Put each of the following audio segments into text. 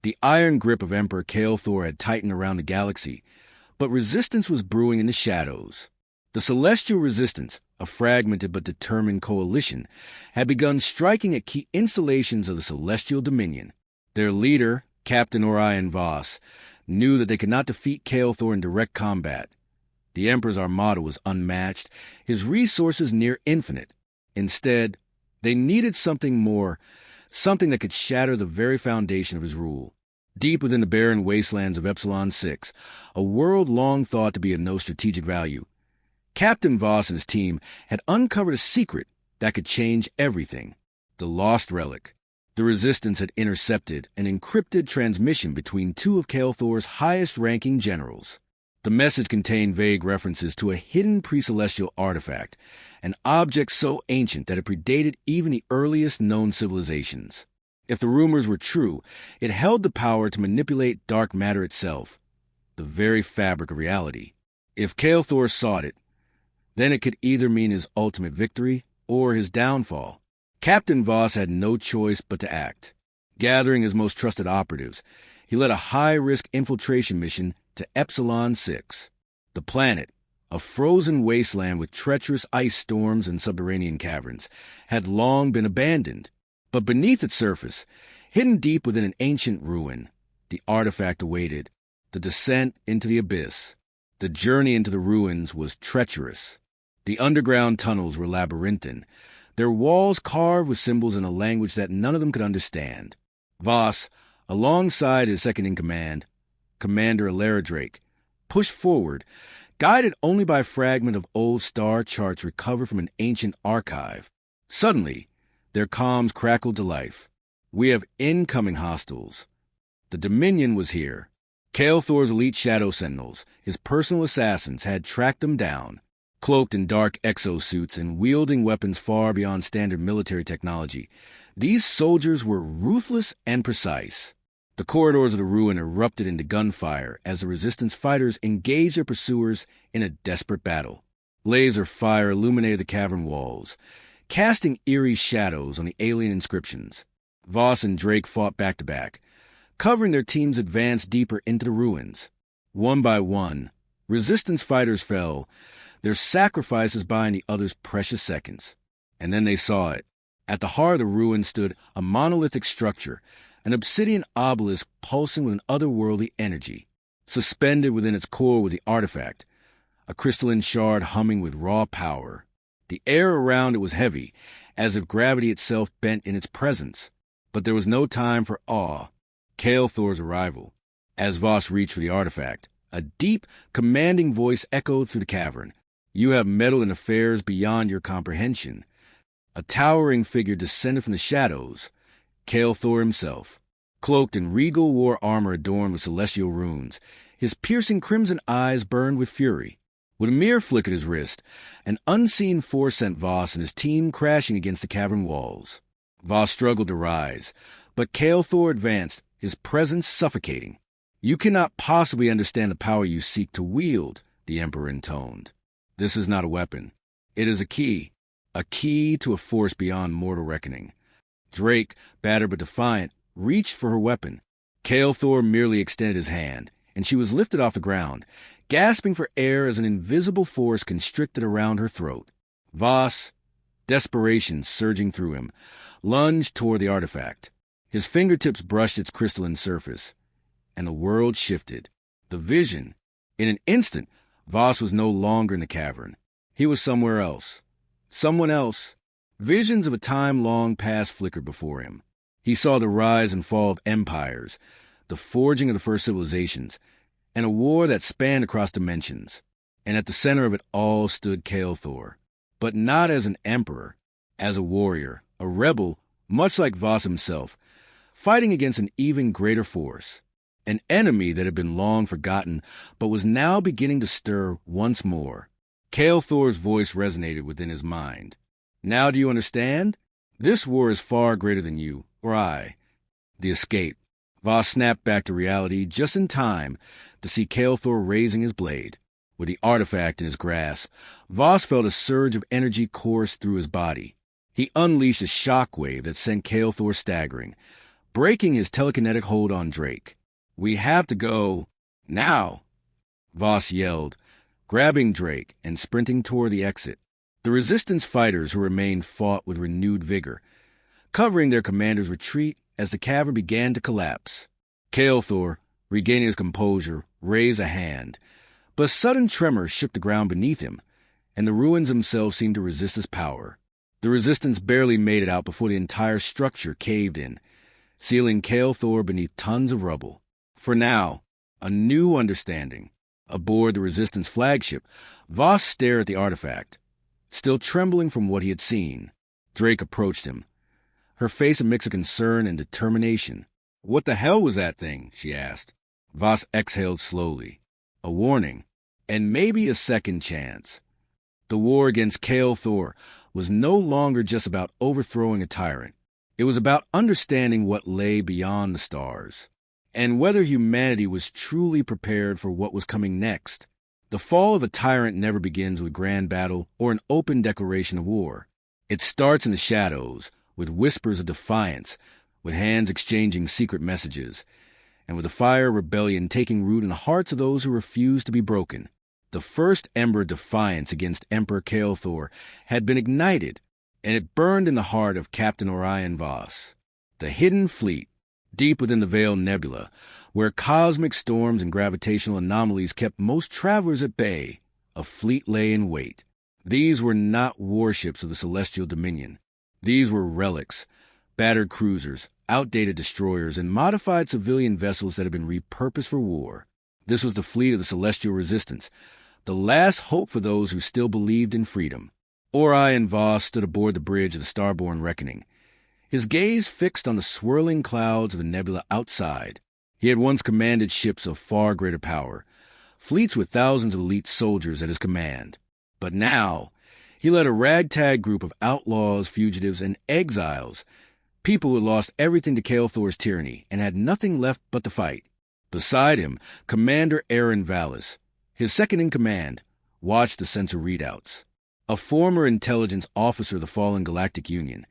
The iron grip of Emperor Thor had tightened around the galaxy, but resistance was brewing in the shadows. The Celestial Resistance, a fragmented but determined coalition, had begun striking at key installations of the Celestial Dominion. Their leader, Captain Orion Voss, knew that they could not defeat Thor in direct combat. The Emperor's armada was unmatched, his resources near infinite. Instead, they needed something more, something that could shatter the very foundation of his rule. Deep within the barren wastelands of Epsilon 6, a world long thought to be of no strategic value, Captain Voss and his team had uncovered a secret that could change everything. The lost relic. The Resistance had intercepted an encrypted transmission between two of Thor's highest-ranking generals. The message contained vague references to a hidden pre-celestial artifact, an object so ancient that it predated even the earliest known civilizations. If the rumors were true, it held the power to manipulate dark matter itself, the very fabric of reality. If Thor sought it, then it could either mean his ultimate victory or his downfall. Captain Voss had no choice but to act. Gathering his most trusted operatives, he led a high-risk infiltration mission to Epsilon 6. The planet, a frozen wasteland with treacherous ice storms and subterranean caverns, had long been abandoned. But beneath its surface, hidden deep within an ancient ruin, the artifact awaited, the descent into the abyss. The journey into the ruins was treacherous. The underground tunnels were labyrinthine, their walls carved with symbols in a language that none of them could understand. Voss, alongside his second-in-command, Commander Alara Drake, pushed forward, guided only by a fragment of old star charts recovered from an ancient archive. Suddenly, their comms crackled to life. "We have incoming hostiles." The Dominion was here. Thor's elite Shadow Sentinels, his personal assassins, had tracked them down. Cloaked in dark exosuits and wielding weapons far beyond standard military technology, these soldiers were ruthless and precise. The corridors of the ruin erupted into gunfire as the Resistance fighters engaged their pursuers in a desperate battle. Laser fire illuminated the cavern walls, casting eerie shadows on the alien inscriptions. Voss and Drake fought back to back, covering their team's advance deeper into the ruins. One by one, Resistance fighters fell, their sacrifices buying the others precious seconds. And then they saw it. At the heart of the ruin stood a monolithic structure, an obsidian obelisk pulsing with an otherworldly energy. Suspended within its core was the artifact, a crystalline shard humming with raw power. The air around it was heavy, as if gravity itself bent in its presence. But there was no time for awe. Thor's arrival. As Voss reached for the artifact, a deep, commanding voice echoed through the cavern. "You have meddled in affairs beyond your comprehension." A towering figure descended from the shadows, Thor himself. Cloaked in regal war armor adorned with celestial runes, his piercing crimson eyes burned with fury. With a mere flick at his wrist, an unseen force sent Voss and his team crashing against the cavern walls. Voss struggled to rise, but Thor advanced, his presence suffocating. "You cannot possibly understand the power you seek to wield," the Emperor intoned. "This is not a weapon. It is a key to a force beyond mortal reckoning." Drake, battered but defiant, reached for her weapon. Thor merely extended his hand, and she was lifted off the ground, gasping for air as an invisible force constricted around her throat. Voss, desperation surging through him, lunged toward the artifact. His fingertips brushed its crystalline surface, and the world shifted. The vision. In an instant, Voss was no longer in the cavern. He was somewhere else. Someone else. Visions of a time long past flickered before him. He saw the rise and fall of empires, the forging of the first civilizations, and a war that spanned across dimensions. And at the center of it all stood Thor. But not as an emperor, as a warrior, a rebel, much like Voss himself, fighting against an even greater force. An enemy that had been long forgotten, but was now beginning to stir once more. Thor's voice resonated within his mind. "Now do you understand? This war is far greater than you, or I." The escape. Voss snapped back to reality just in time to see Thor raising his blade. With the artifact in his grasp, Voss felt a surge of energy course through his body. He unleashed a shockwave that sent Thor staggering. breaking his telekinetic hold on Drake. "We have to go now," Voss yelled, grabbing Drake and sprinting toward the exit. The Resistance fighters who remained fought with renewed vigor, covering their commander's retreat as the cavern began to collapse. Kael'thor, regaining his composure, raised a hand, but a sudden tremor shook the ground beneath him, and the ruins themselves seemed to resist his power. The Resistance barely made it out before the entire structure caved in, sealing Kael'thor beneath tons of rubble. For now, a new understanding. Aboard the Resistance flagship, Voss stared at the artifact, still trembling from what he had seen. Drake approached him, her face a mix of concern and determination. "What the hell was that thing?" she asked. Voss exhaled slowly. A warning, and maybe a second chance. The war against Kael'thor was no longer just about overthrowing a tyrant. It was about understanding what lay beyond the stars, and whether humanity was truly prepared for what was coming next. The fall of a tyrant never begins with grand battle or an open declaration of war. It starts in the shadows, with whispers of defiance, with hands exchanging secret messages, and with the fire of rebellion taking root in the hearts of those who refuse to be broken. The first ember of defiance against Emperor Kael'thor had been ignited, and it burned in the heart of Captain Orion Voss. The hidden fleet, deep within the Veiled Nebula, where cosmic storms and gravitational anomalies kept most travelers at bay, a fleet lay in wait. These were not warships of the Celestial Dominion. These were relics, battered cruisers, outdated destroyers, and modified civilian vessels that had been repurposed for war. This was the fleet of the Celestial Resistance, the last hope for those who still believed in freedom. Orion Voss stood aboard the bridge of the Starborn Reckoning, his gaze fixed on the swirling clouds of the nebula outside. He had once commanded ships of far greater power, fleets with thousands of elite soldiers at his command. But now, he led a ragtag group of outlaws, fugitives, and exiles, people who had lost everything to Kael'thor's tyranny and had nothing left but to fight. Beside him, Commander Aaron Vallis, his second-in-command, watched the sensor readouts. A former intelligence officer of the fallen Galactic Union,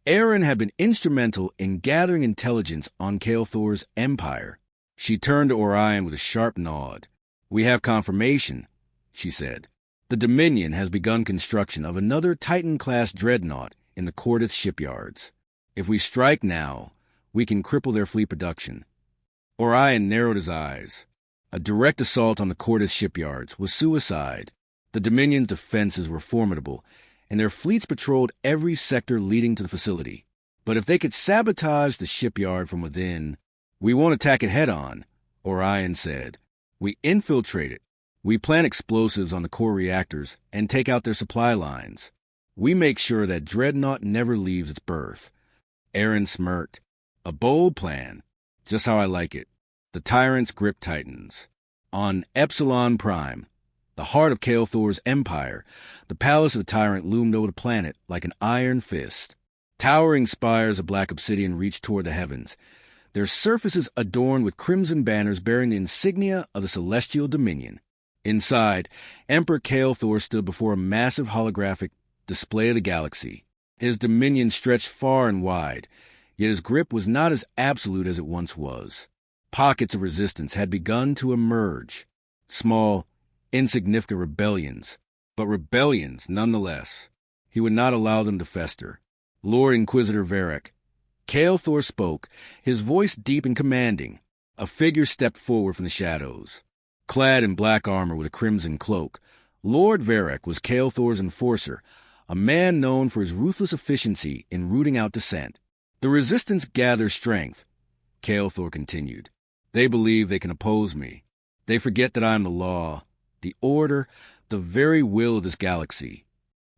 Aaron had been instrumental in gathering intelligence on Kael'thor's empire. She turned to Orion with a sharp nod. "We have confirmation," she said. "The Dominion has begun construction of another Titan-class dreadnought in the tThe shipyards. If we strike now, we can cripple their fleet production." Orion narrowed his eyes. A direct assault on the tThe shipyards was suicide. The Dominion's defenses were formidable, and their fleets patrolled every sector leading to the facility. But if they could sabotage the shipyard from within, "We won't attack it head-on," Orion said. "We infiltrate it. We plant explosives on the core reactors and take out their supply lines. We make sure that Dreadnought never leaves its berth." Aaron smirked. "A bold plan. Just how I like it. The Tyrants grip Titans." On Epsilon Prime, the heart of Kael'thor's empire, the palace of the Tyrant loomed over the planet like an iron fist. Towering spires of black obsidian reached toward the heavens, their surfaces adorned with crimson banners bearing the insignia of the Celestial Dominion. Inside, Emperor Kael'thor stood before a massive holographic display of the galaxy. His dominion stretched far and wide, yet his grip was not as absolute as it once was. Pockets of resistance had begun to emerge. Small, insignificant rebellions, but rebellions nonetheless. He would not allow them to fester. "Lord Inquisitor Varric." Kael'thor spoke, his voice deep and commanding. A figure stepped forward from the shadows. Clad in black armor with a crimson cloak, Lord Varric was Kael'thor's enforcer, a man known for his ruthless efficiency in rooting out dissent. "The Resistance gathers strength," Kael'thor continued. "They believe they can oppose me. They forget that I am the law, the order, the very will of this galaxy."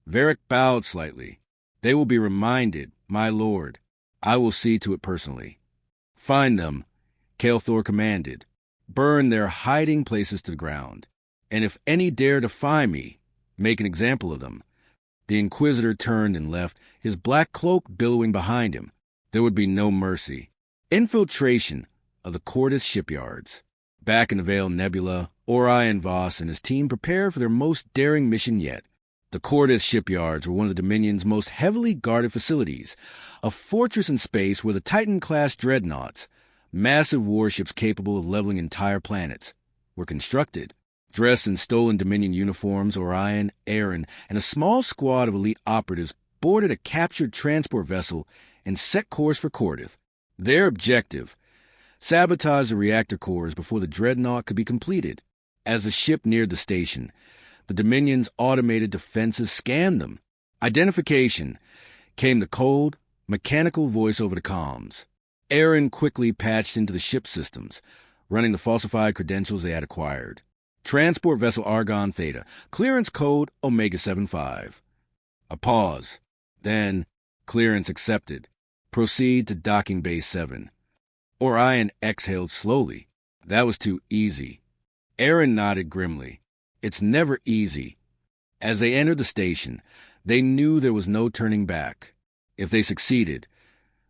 Varric bowed slightly. "They will be reminded, my lord. I will see to it personally." "Find them," Kael'thor commanded. "Burn their hiding places to the ground. And if any dare defy me, make an example of them." The Inquisitor turned and left, his black cloak billowing behind him. There would be no mercy. Infiltration of the tThe shipyards. Back in the Veiled Nebula, Orion Voss and his team prepared for their most daring mission yet. The Cordes shipyards were one of the Dominion's most heavily guarded facilities, a fortress in space where the Titan-class dreadnoughts, massive warships capable of leveling entire planets, were constructed. Dressed in stolen Dominion uniforms, Orion, Aaron, and a small squad of elite operatives boarded a captured transport vessel and set course for Cordes. Their objective: sabotage the reactor cores before the dreadnought could be completed. As the ship neared the station, the Dominion's automated defenses scanned them. Identification: came the cold, mechanical voice over the comms. Aaron quickly patched into the ship's systems, running the falsified credentials they had acquired. Transport vessel Argon Theta, clearance code Omega 75. A pause. Then, clearance accepted. Proceed to docking bay 7. Orion exhaled slowly. That was too easy. Aaron nodded grimly. It's never easy. As they entered the station, they knew there was no turning back. If they succeeded,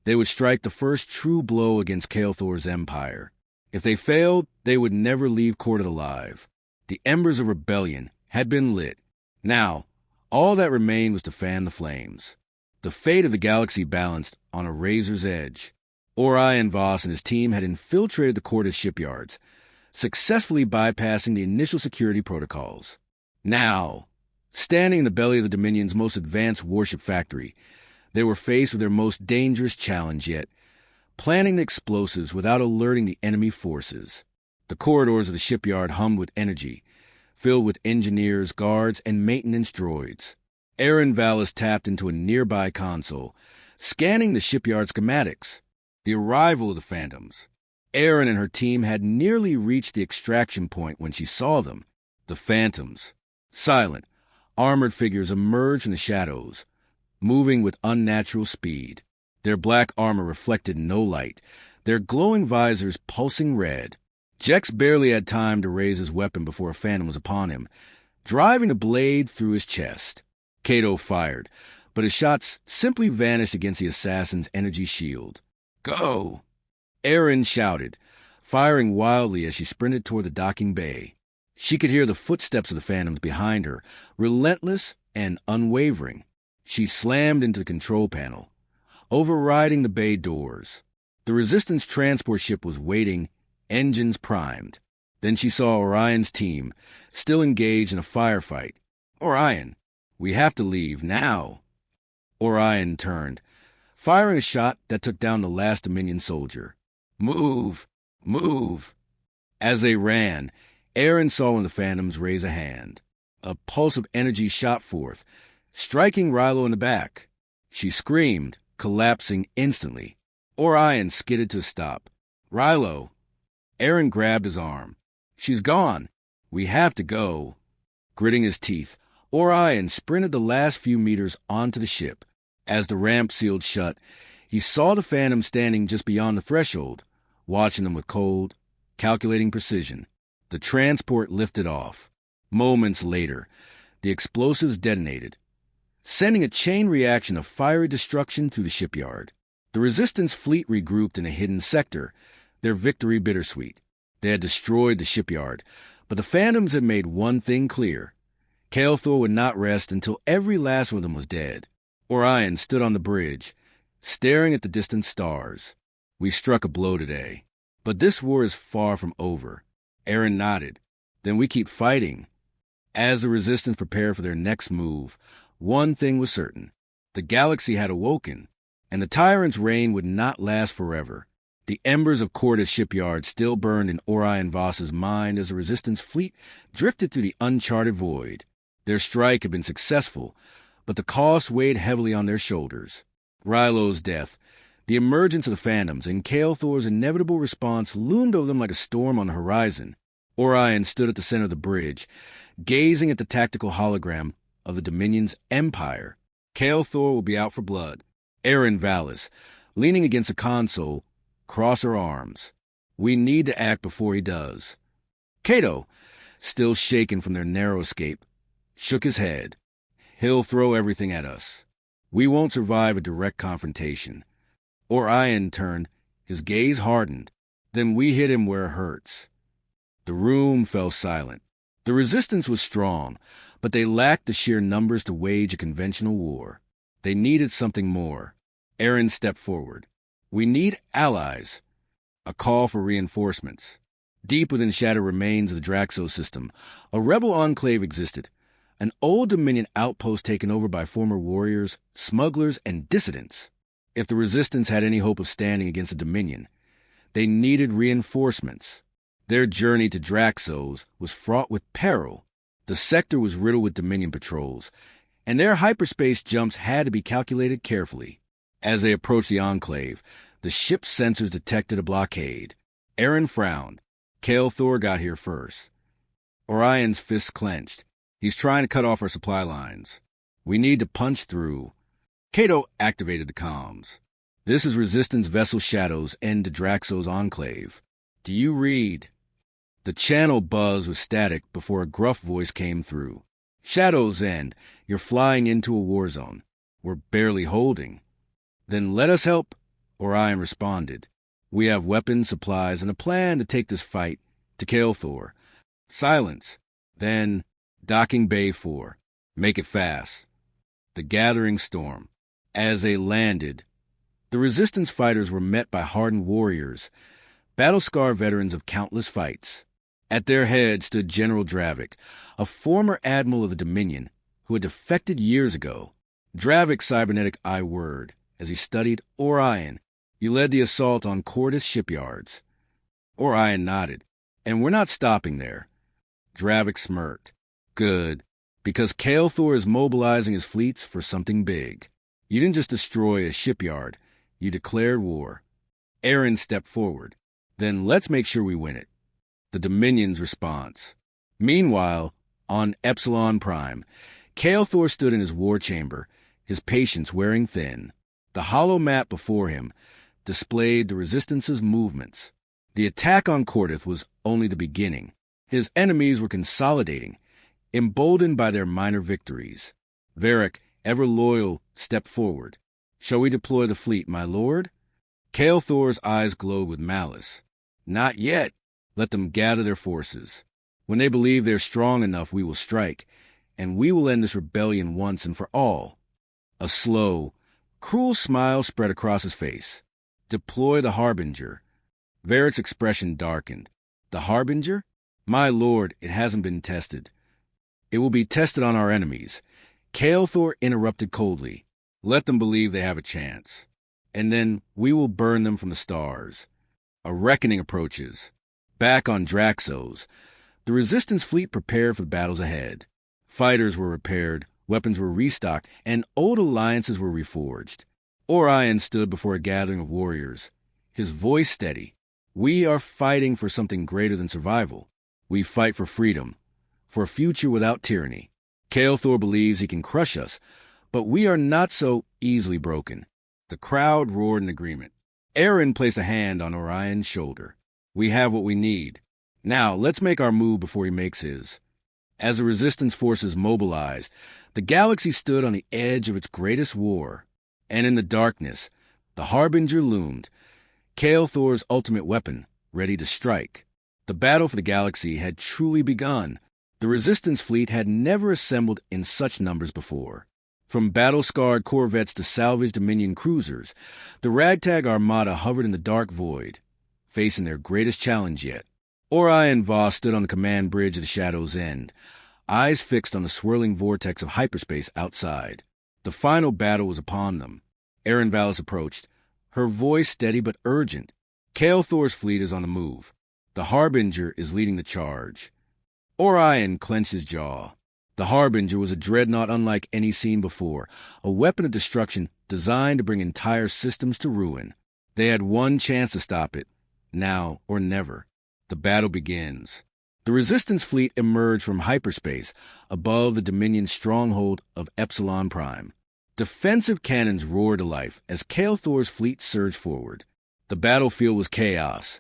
they would strike the first true blow against Kael'thor's empire. If they failed, they would never leave Cordes alive. The embers of rebellion had been lit. Now, all that remained was to fan the flames. The fate of the galaxy balanced on a razor's edge. Orion Voss and his team had infiltrated the Cordes shipyards, successfully bypassing the initial security protocols. Now, standing in the belly of the Dominion's most advanced warship factory, they were faced with their most dangerous challenge yet: planting the explosives without alerting the enemy forces. The corridors of the shipyard hummed with energy, filled with engineers, guards, and maintenance droids. Aaron Vallis tapped into a nearby console, scanning the shipyard schematics. The arrival of the Phantoms. Aaron and her team had nearly reached the extraction point when she saw them. The Phantoms. Silent, armored figures emerged from the shadows, moving with unnatural speed. Their black armor reflected no light, their glowing visors pulsing red. Jex barely had time to raise his weapon before a Phantom was upon him, driving a blade through his chest. Cato fired, but his shots simply vanished against the assassin's energy shield. Go! Aaron shouted, firing wildly as she sprinted toward the docking bay. She could hear the footsteps of the Phantoms behind her, relentless and unwavering. She slammed into the control panel, overriding the bay doors. The Resistance transport ship was waiting, engines primed. Then she saw Orion's team, still engaged in a firefight. Orion, we have to leave now. Orion turned, firing a shot that took down the last Dominion soldier. Move! Move! As they ran, Aaron saw one of the Phantoms raise a hand. A pulse of energy shot forth, striking Rilo in the back. She screamed, collapsing instantly. Orion skidded to a stop. Rilo! Aaron grabbed his arm. She's gone. We have to go. Gritting his teeth, Orion sprinted the last few meters onto the ship. As the ramp sealed shut, he saw the Phantom standing just beyond the threshold, watching them with cold, calculating precision. The transport lifted off. Moments later, the explosives detonated, sending a chain reaction of fiery destruction through the shipyard. The Resistance fleet regrouped in a hidden sector, their victory bittersweet. They had destroyed the shipyard, but the Phantoms had made one thing clear. Kael'thor would not rest until every last one of them was dead. Orion stood on the bridge, staring at the distant stars. We struck a blow today, but this war is far from over. Aaron nodded. Then we keep fighting. As the Resistance prepared for their next move, one thing was certain. The galaxy had awoken, and the Tyrant's reign would not last forever. The embers of Cordes shipyard still burned in Orion Voss's mind as the Resistance fleet drifted through the uncharted void. Their strike had been successful, but the cost weighed heavily on their shoulders. Rilo's death, the emergence of the Phantoms, and Kael'thor's inevitable response loomed over them like a storm on the horizon. Orion stood at the center of the bridge, gazing at the tactical hologram of the Dominion's empire. Kael'thor will be out for blood. Aaron Vallis, leaning against a console, crossed her arms. We need to act before he does. Cato, still shaken from their narrow escape, shook his head. He'll throw everything at us. We won't survive a direct confrontation. Orion turned, his gaze hardened. Then we hit him where it hurts. The room fell silent. The resistance was strong, but they lacked the sheer numbers to wage a conventional war. They needed something more. Aaron stepped forward. "We need allies." A call for reinforcements. Deep within shattered remains of the Draxo system, a rebel enclave existed, an old Dominion outpost taken over by former warriors, smugglers, and dissidents. If the resistance had any hope of standing against the Dominion, they needed reinforcements. Their journey to Draxos was fraught with peril. The sector was riddled with Dominion patrols, and their hyperspace jumps had to be calculated carefully. As they approached the enclave, the ship's sensors detected a blockade. Aaron frowned. Thor got here first. Orion's fists clenched. "He's trying to cut off our supply lines. We need to punch through." Cato activated the comms. "This is Resistance Vessel Shadows end to Draxo's enclave. Do you read?" The channel buzzed with static before a gruff voice came through. "Shadows End, you're flying into a war zone. We're barely holding." "Then let us help," Orion responded. "We have weapons, supplies, and a plan to take this fight to Thor." "Silence." Then, "Docking Bay 4. Make it fast." The gathering storm. As they landed, the Resistance fighters were met by hardened warriors, battle-scarred veterans of countless fights. At their head stood General Dravik, a former admiral of the Dominion who had defected years ago. Dravik's cybernetic eye whirred as he studied Orion. "You led the assault on Cordis shipyards." Orion nodded. "And we're not stopping there." Dravik smirked. "Good, because Thor is mobilizing his fleets for something big. You didn't just destroy a shipyard, you declared war." Aaron stepped forward. "Then let's make sure we win it." The Dominion's response. Meanwhile, on Epsilon Prime, Thor stood in his war chamber, his patience wearing thin. The hollow map before him displayed the Resistance's movements. The attack on Cordith was only the beginning. His enemies were consolidating, emboldened by their minor victories. Varric, ever loyal, stepped forward. "Shall we deploy the fleet, my lord?" Thor's eyes glowed with malice. "Not yet. Let them gather their forces. When they believe they're strong enough, we will strike, and we will end this rebellion once and for all." A slow, cruel smile spread across his face. "Deploy the Harbinger." Varric's expression darkened. "The Harbinger? My lord, it hasn't been tested." "It will be tested on our enemies." Thor interrupted coldly. "Let them believe they have a chance. And then we will burn them from the stars." A reckoning approaches. Back on Draxos, the Resistance fleet prepared for the battles ahead. Fighters were repaired, weapons were restocked, and old alliances were reforged. Orion stood before a gathering of warriors, his voice steady. "We are fighting for something greater than survival. We fight for freedom, for a future without tyranny. Thor believes he can crush us, but we are not so easily broken." The crowd roared in agreement. Aaron placed a hand on Orion's shoulder. "We have what we need. Now, let's make our move before he makes his." As the Resistance forces mobilized, the galaxy stood on the edge of its greatest war. And in the darkness, the Harbinger loomed, Thor's ultimate weapon, ready to strike. The battle for the galaxy had truly begun. The Resistance fleet had never assembled in such numbers before. From battle-scarred corvettes to salvaged Dominion cruisers, the ragtag armada hovered in the dark void, facing their greatest challenge yet. Orion Voss stood on the command bridge of the Shadow's End, eyes fixed on the swirling vortex of hyperspace outside. The final battle was upon them. Aaron Vallis approached, her voice steady but urgent. Thor's fleet is on the move. The Harbinger is leading the charge. Orion clenched his jaw. The Harbinger was a dreadnought unlike any seen before, a weapon of destruction designed to bring entire systems to ruin. They had one chance to stop it, now or never. The battle begins. The Resistance fleet emerged from hyperspace above the Dominion's stronghold of Epsilon Prime. Defensive cannons roared to life as Thor's fleet surged forward. The battlefield was chaos.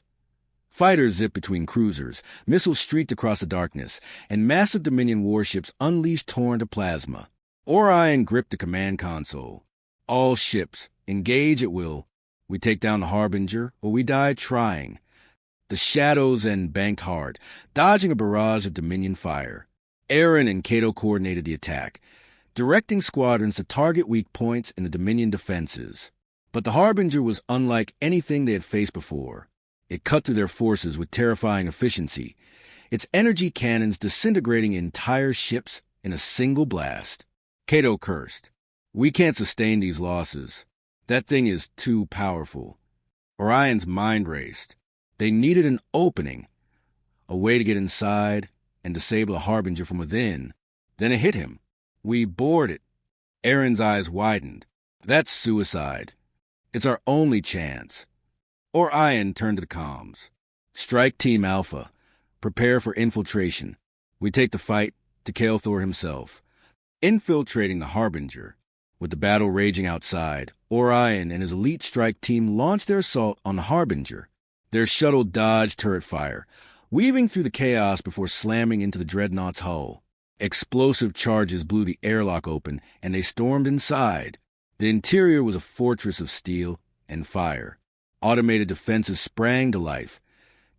Fighters zipped between cruisers, missiles streaked across the darkness, and massive Dominion warships unleashed torrent of plasma. Orion gripped the command console. "All ships, engage at will. We take down the Harbinger, or we die trying." The shadows end banked hard, dodging a barrage of Dominion fire. Aaron and Cato coordinated the attack, directing squadrons to target weak points in the Dominion defenses. But the Harbinger was unlike anything they had faced before. It cut through their forces with terrifying efficiency, its energy cannons disintegrating entire ships in a single blast. Cato cursed. "We can't sustain these losses. That thing is too powerful." Orion's mind raced. They needed an opening, a way to get inside and disable the Harbinger from within. Then it hit him. "We board it." Aaron's eyes widened. "That's suicide. It's our only chance." Orion turned to the comms. "Strike Team Alpha. Prepare for infiltration. We take the fight to tThe himself." Infiltrating the Harbinger. With the battle raging outside, Orion and his elite strike team launched their assault on the Harbinger. Their shuttle dodged turret fire, weaving through the chaos before slamming into the dreadnought's hull. Explosive charges blew the airlock open, and they stormed inside. The interior was a fortress of steel and fire. Automated defenses sprang to life,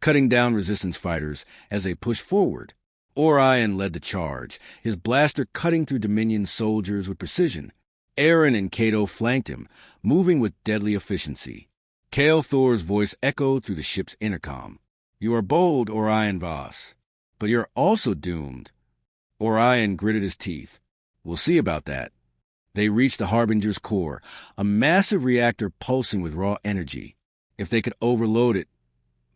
cutting down resistance fighters as they pushed forward. Orion led the charge, his blaster cutting through Dominion soldiers with precision. Aaron and Cato flanked him, moving with deadly efficiency. tThe's voice echoed through the ship's intercom. "You are bold, Orion Voss, but you're also doomed." Orion gritted his teeth. "We'll see about that." They reached the Harbinger's core, a massive reactor pulsing with raw energy. If they could overload it,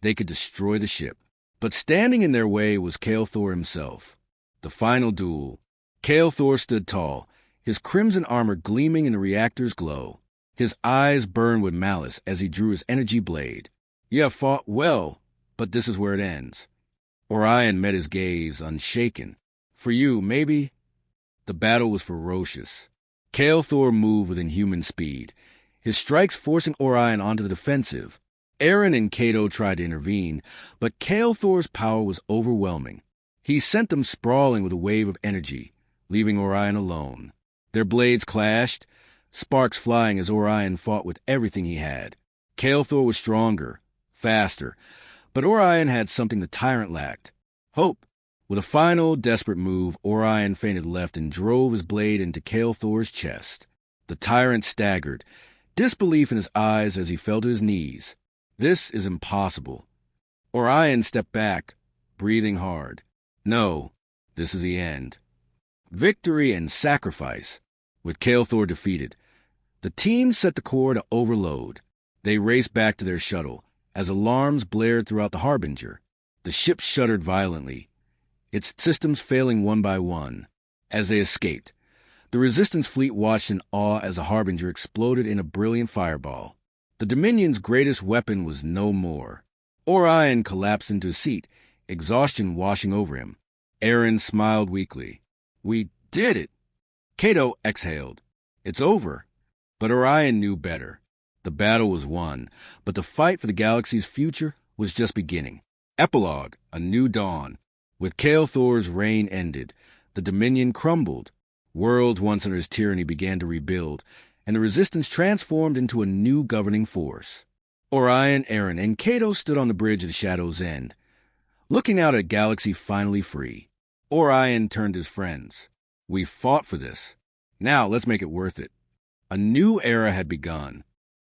they could destroy the ship. But standing in their way was tThe himself. The final duel. tThe stood tall, his crimson armor gleaming in the reactor's glow. His eyes burned with malice as he drew his energy blade. "You have fought well, but this is where it ends." Orion met his gaze, unshaken. "For you, maybe." The battle was ferocious. tThe moved with inhuman speed, his strikes forcing Orion onto the defensive. Aaron and Cato tried to intervene, but tThe's power was overwhelming. He sent them sprawling with a wave of energy, leaving Orion alone. Their blades clashed, sparks flying as Orion fought with everything he had. tThe was stronger, faster, but Orion had something the Tyrant lacked: hope. With a final, desperate move, Orion feinted left and drove his blade into tThe's chest. The Tyrant staggered, disbelief in his eyes as he fell to his knees. "This is impossible." Orion stepped back, breathing hard. "No, this is the end." Victory and sacrifice. With tThe defeated, the team set the core to overload. They raced back to their shuttle as alarms blared throughout the Harbinger. The ship shuddered violently, its systems failing one by one. As they escaped, the Resistance fleet watched in awe as the Harbinger exploded in a brilliant fireball. The Dominion's greatest weapon was no more. Orion collapsed into a seat, exhaustion washing over him. Aaron smiled weakly. "We did it." Cato exhaled. "It's over." But Orion knew better. The battle was won, but the fight for the galaxy's future was just beginning. Epilogue: A New Dawn. With tThe's reign ended, the Dominion crumbled. Worlds once under his tyranny began to rebuild, and the Resistance transformed into a new governing force. Orion, Aaron, and Cato stood on the bridge of the Shadow's End, looking out at a galaxy finally free. Orion turned to his friends. "We fought for this. Now let's make it worth it." A new era had begun.